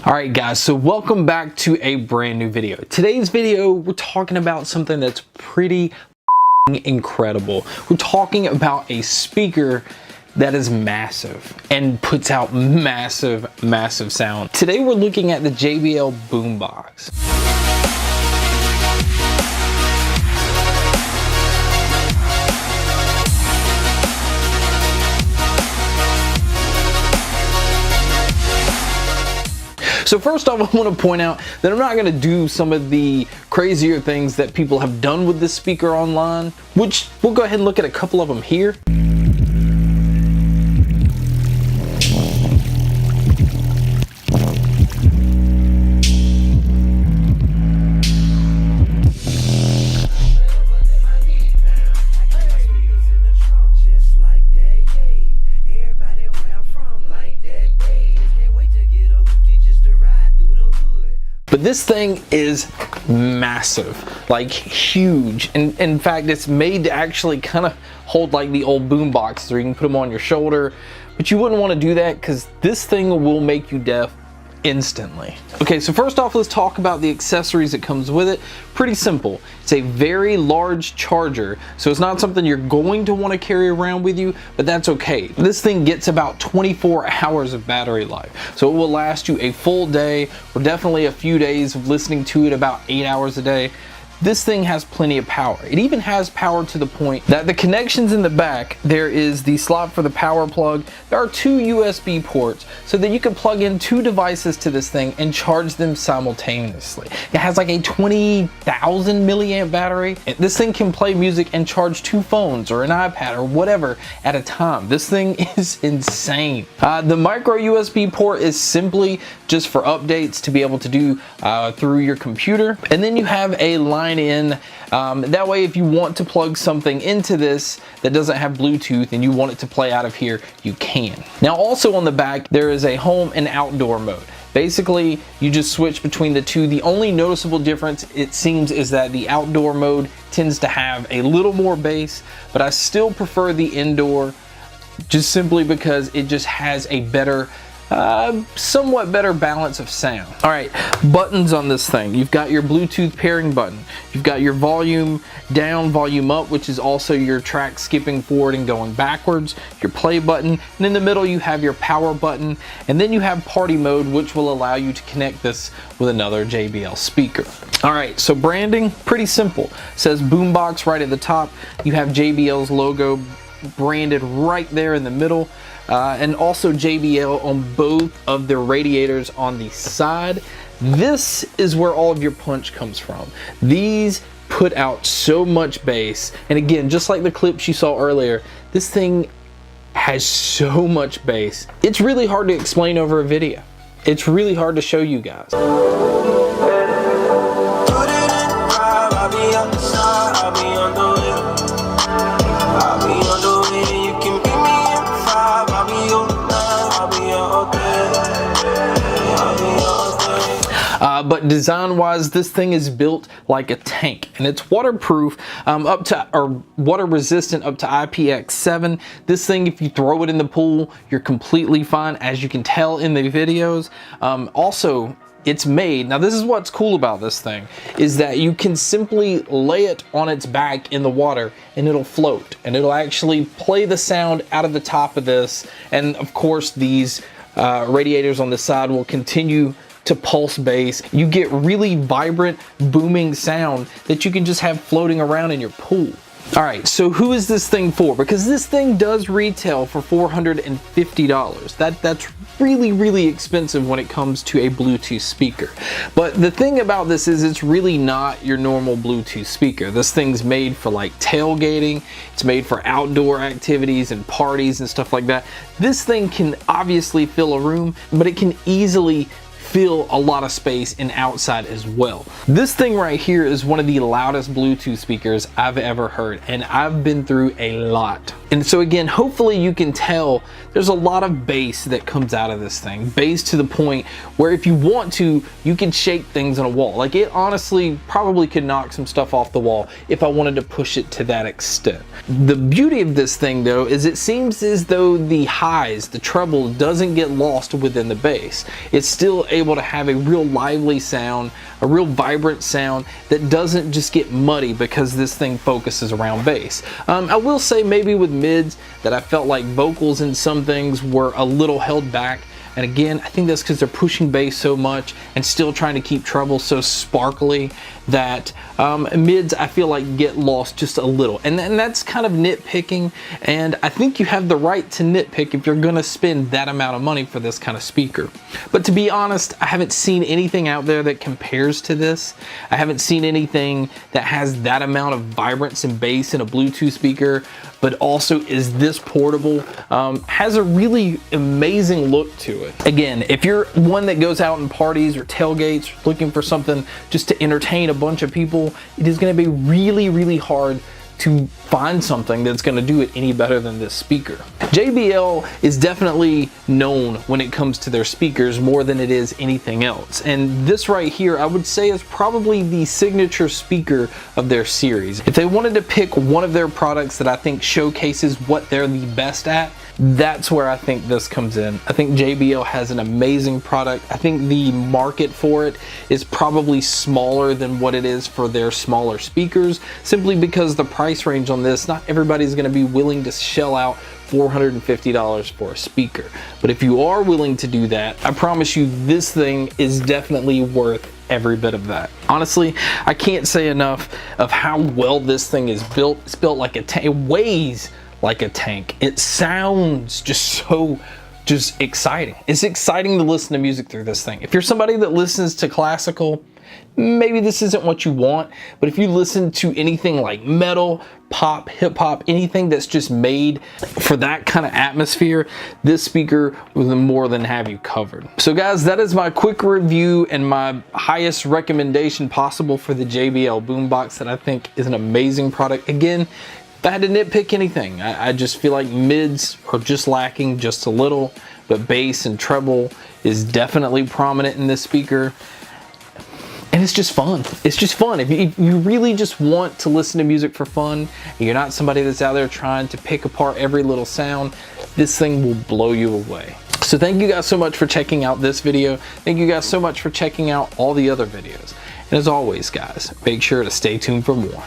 Alright guys, so welcome back to a brand new video. Today's video, we're talking about something that's pretty incredible. We're talking about a speaker that is massive and puts out massive sound. Today we're looking at the JBL boombox. So first off, I want to point out that I'm not going to do some of the crazier things that people have done with this speaker online, which we'll go ahead and look at a couple of them here. But this thing is massive, like huge. And in fact, it's made to actually kind of hold like the old boom boxes, or you can put them on your shoulder. But you wouldn't want to do that because this thing will make you deaf instantly. Okay, so first off, let's talk about the accessories that comes with it. Pretty simple. It's a very large charger, so it's not something you're going to want to carry around with you, but that's okay. This thing gets about 24 hours of battery life, so it will last you a full day, or definitely a few days of listening to it, about 8 hours a day. This thing has plenty of power. It even has power to the point that the connections in the back, there is the slot for the power plug. There are two USB ports so that you can plug in two devices to this thing and charge them simultaneously. It has like a 20,000 milliamp battery. This thing can play music and charge two phones or an iPad or whatever at a time. This thing is insane. The micro USB port is simply just for updates to be able to do through your computer. And then you have a line in. That way, if you want to plug something into this that doesn't have Bluetooth and you want it to play out of here, you can. Now also on the back, there is a home and outdoor mode. Basically, you just switch between the two. The only noticeable difference, it seems, is that the outdoor mode tends to have a little more bass, but I still prefer the indoor just simply because it just has a better somewhat better balance of sound. All right, buttons on this thing. You've got your Bluetooth pairing button. You've got your volume down, volume up, which is also your track skipping forward and going backwards, your play button, and in the middle you have your power button, and then you have party mode, which will allow you to connect this with another JBL speaker. All right, so branding, pretty simple. It says boombox right at the top. You have JBL's logo branded right there in the middle. And also JBL on both of their radiators on the side. This is where all of your punch comes from. These put out so much bass, and again, just like the clips you saw earlier, this thing has so much bass. It's really hard to explain over a video. It's really hard to show you guys. But design wise, this thing is built like a tank, and it's waterproof water resistant up to IPX7. This thing, if you throw it in the pool, you're completely fine, as you can tell in the videos. Also, it's made, now this is what's cool about this thing, is that you can simply lay it on its back in the water and it'll float, and it'll actually play the sound out of the top of this. And of course, these radiators on the side will continue to pulse bass. You get really vibrant, booming sound that you can just have floating around in your pool. All right, so who is this thing for? Because this thing does retail for $450. That's really expensive when it comes to a Bluetooth speaker. But the thing about this is it's really not your normal Bluetooth speaker. This thing's made for like tailgating. It's made for outdoor activities and parties and stuff like that. This thing can obviously fill a room, but it can easily fill a lot of space and outside as well. This thing right here is one of the loudest Bluetooth speakers I've ever heard, and I've been through a lot. And so again, hopefully you can tell there's a lot of bass that comes out of this thing. Bass to the point where if you want to, you can shake things on a wall. Like, it honestly probably could knock some stuff off the wall if I wanted to push it to that extent. The beauty of this thing though is it seems as though the highs, the treble, doesn't get lost within the bass. It's still able to have a real lively sound, a real vibrant sound that doesn't just get muddy because this thing focuses around bass. I will say maybe with mids that I felt like vocals in some things were a little held back. And again, I think that's because they're pushing bass so much and still trying to keep treble so sparkly that mids, I feel like, get lost just a little. And that's kind of nitpicking. And I think you have the right to nitpick if you're going to spend that amount of money for this kind of speaker. But to be honest, I haven't seen anything out there that compares to this. I haven't seen anything that has that amount of vibrance and bass in a Bluetooth speaker, but also is this portable, has a really amazing look to it. Again, if you're one that goes out in parties or tailgates looking for something just to entertain a bunch of people, it is going to be really, really hard to find something that's going to do it any better than this speaker. JBL is definitely known when it comes to their speakers more than it is anything else. And this right here, I would say, is probably the signature speaker of their series. If they wanted to pick one of their products that I think showcases what they're the best at, that's where I think this comes in. I think JBL has an amazing product. I think the market for it is probably smaller than what it is for their smaller speakers, simply because the price range on this, not everybody's going to be willing to shell out $450 for a speaker. But if you are willing to do that, I promise you this thing is definitely worth every bit of that. Honestly, I can't say enough of how well this thing is built. It's built like a tank. It weighs like a tank. It sounds just so exciting. It's exciting to listen to music through this thing. If you're somebody that listens to classical, maybe this isn't what you want, but if you listen to anything like metal, pop, hip hop, anything that's just made for that kind of atmosphere, this speaker will more than have you covered. So guys, that is my quick review and my highest recommendation possible for the JBL boombox that I think is an amazing product. Again, if I had to nitpick anything, I just feel like mids are just lacking just a little, but bass and treble is definitely prominent in this speaker. And it's just fun. It's just fun. If you really just want to listen to music for fun, and you're not somebody that's out there trying to pick apart every little sound, this thing will blow you away. So thank you guys so much for checking out this video. Thank you guys so much for checking out all the other videos. And as always, guys, make sure to stay tuned for more.